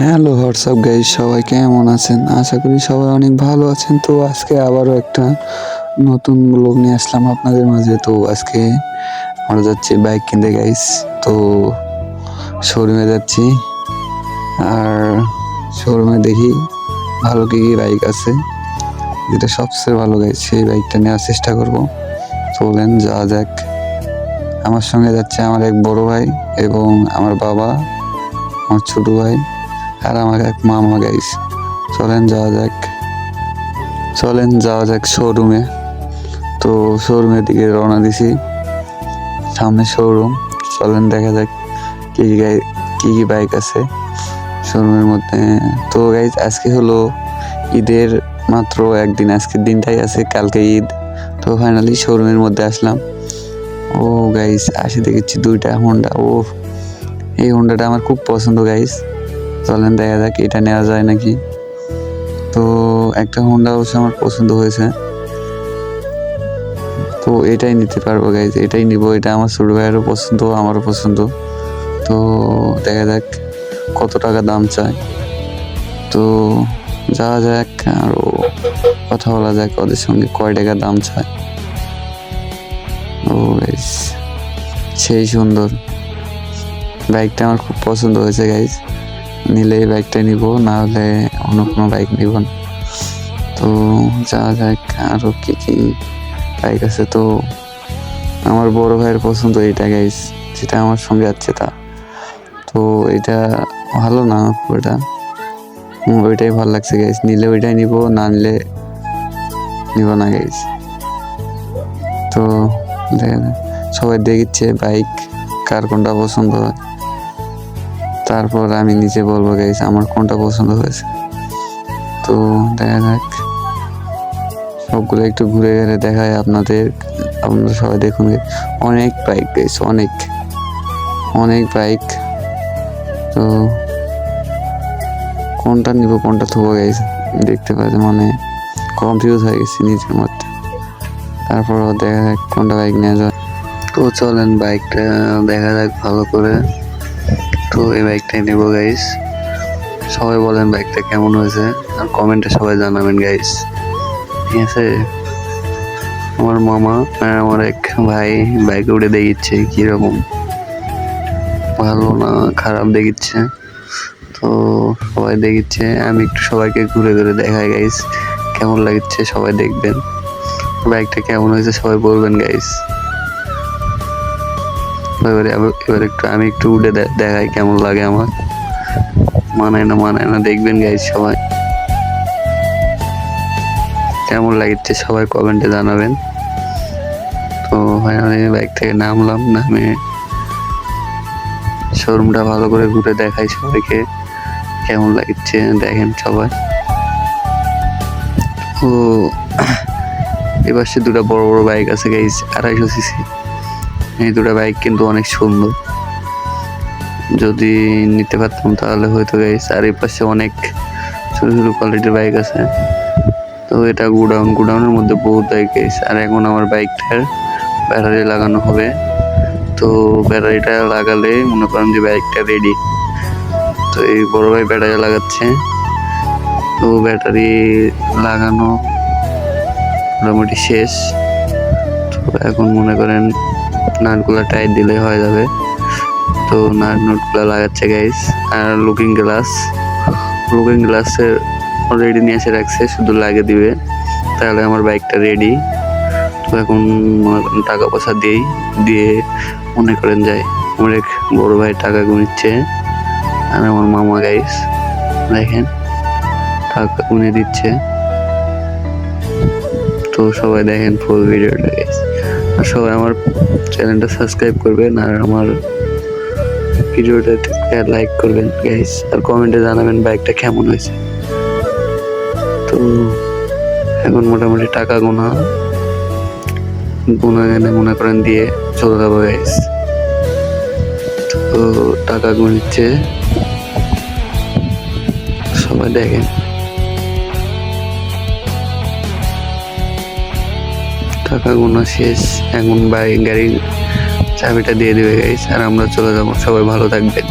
Hello WhatsApp guys, সবাই কেমন আছেন? আশা করি সবাই অনেক ভালো আছেন। তো আজকে আবারও একটা নতুন ব্লগ নিয়ে আসলাম আপনাদের মাঝে। তো আজকে আমরা যাচ্ছি বাইক কিনতে গাইস। তো শোরুমে যাচ্ছি, আর শোরুমে দেখি ভালো কি কি বাইক আছে, যেটা সবচেয়ে ভালো গাইস সেই বাইকটা নেওয়ার চেষ্টা করব। চলেন যাওয়া যাক। আমার সঙ্গে যাচ্ছে আমার এক বড় ভাই এবং আমার বাবা, আমার ছোট ভাই আর আমার এক মামা গাইস। চলেন যাওয়া যাক শোরুমে। তো শোরুমের দিকে রওনা দিছি, সামনে শোরুম। চলেন দেখা যাক কি কি বাইক আছে শোরুমের মধ্যে। তো গাইস আজকে হলো ঈদের মাত্র একদিন, আজকের দিনটাই আছে, কালকে ঈদ। তো ফাইনালি শোরুমের মধ্যে আসলাম। ও গাইস আসে দেখেছি দুইটা হোন্ডা। ও এই হোন্ডাটা আমার খুব পছন্দ গাইস। চলেন দেখা যাক এটা নেওয়া যায় নাকি। তো একটা হোন্ডা অবশ্য আমার পছন্দ হয়েছে, তো এটাই নিতে পারবো গাইজ, এটাই নিব। এটা আমার ছোট ভাইয়েরও পছন্দ, আমারও পছন্দ। তো দেখা যাক কত টাকা দাম চায়। তো যাওয়া যাক, আরও কথা বলা যাক ওদের সঙ্গে, কয় টাকা দাম চায়। ও গাইজ সেই সুন্দর বাইকটা আমার খুব পছন্দ হয়েছে গাইজ। নিলে এই বাইকটা নিব, না হলে অন্য কোনো বাইক নিব না। তো যাওয়া যাক, আরও কি কি বাইক আছে। তো আমার বড় ভাইয়ের পছন্দ এটা গাইস, যেটা আমার সঙ্গে যাচ্ছে তা। তো এটা ভালো না, ওটা ওইটাই ভালো লাগছে গাইস। নিলে ওইটাই নিব, না নিলে নিব না গাইস। তো দেখা যাক, সবাই দেখিচ্ছে বাইক কার কোনটা পছন্দ হয়, তারপর আমি নিজে বলবো গাইস আমার কোনটা পছন্দ হয়েছে। তো দেখা যাক, সবগুলো একটু ঘুরে ঘুরে দেখায় আপনাদের, আপনারা সবাই দেখুন। অনেক বাইক গাইস, অনেক বাইক। তো কোনটা নিব কোনটা থবো গাইস দেখতে পাচ্ছি, মানে কনফিউজ হয়ে গেছি নিজের মধ্যে। তারপর দেখা যাক কোনটা বাইক নেওয়া যায়। তো চলেন বাইকটা দেখা যাক ভালো করে। তো এই বাইকটাই নেব গাইস। সবাই বলেন বাইকটা কেমন হয়েছে, আর কমেন্টে সবাই জানাবেন গাইস, ঠিক আছে? আমার মামা আর আমার এক ভাই বাইকে উঠে দেখিচ্ছে কিরকম, ভালো না খারাপ দেখিচ্ছে। তো সবাই দেখিচ্ছে, আমি একটু সবাইকে ঘুরে ঘুরে দেখাই গাইস কেমন লাগছে। সবাই দেখবেন বাইকটা কেমন হয়েছে, সবাই বলবেন গাইস। এবার একটু আমি একটু উঠে দেখাই কেমন লাগে আমার, মানায় না দেখবেন গাইস। সবাই কেমন লাগছে সবাই কমেন্টে জানাবেন। তো ফাইনালি বাইক থেকে নামলাম, নামে শোরুমটা ভালো করে ঘুরে দেখাই সবাইকে কেমন লাগছে, দেখেন সবাই। ও এবার সে দুটা বড় বড় বাইক আছে গাইস, 250 সিসি। এই দুটা বাইক কিন্তু অনেক সুন্দর, যদি নিতে পারতাম তাহলে হয়তো গাইস। আর এই পাশে অনেক ছোট ছোট কোয়ালিটির বাইক আছে। তো এটা গোডাউনের মধ্যে বহুত বাইক গাইস। আর এখন আমার বাইকটার ব্যাটারি লাগানো হবে। তো ব্যাটারিটা লাগালে মনে করেন যে বাইকটা রেডি। তো এই বড় ভাই ব্যাটারি লাগাচ্ছে। তো ব্যাটারি লাগানো মোটামুটি শেষ। তো এখন মনে করেন নাটগুলো টাইট দিলে হয়ে যাবে। তো নাটগুলো লাগাচ্ছে গাইস। আর লুকিং গ্লাসের অলরেডি নিয়ে এসে রাখছে, শুধু লাগিয়ে দিবে, তাহলে আমার বাইকটা রেডি। তো এখন টাকা পয়সা দিয়ে মনে করেন যায় আমার এক বড় ভাই টাকা গুনিচ্ছে, আর আমার মামা গাইস দেখেন টাকা গুনে দিচ্ছে। তো সবাই দেখেন ফুল ভিডিওটা গাইস, আর সবাই আমার চ্যানেলটা সাবস্ক্রাইব করবেন, আর আমার ভিডিওটা লাইক করবেন গাইস, আর কমেন্টে জানাবেন বাইকটা কেমন হয়েছে। তো এখন মোটামুটি টাকা গোনা গেলে মনে করেন দিয়ে চলে যাবো গাইস। তো টাকা গুনছে সবাই দেখেন, টাকা গোনা শেষ। এখন গাড়ির চাবিটা দিয়ে দিবে গাইস, আর আমরা চলে যাবো। সবাই ভালো থাকবেন।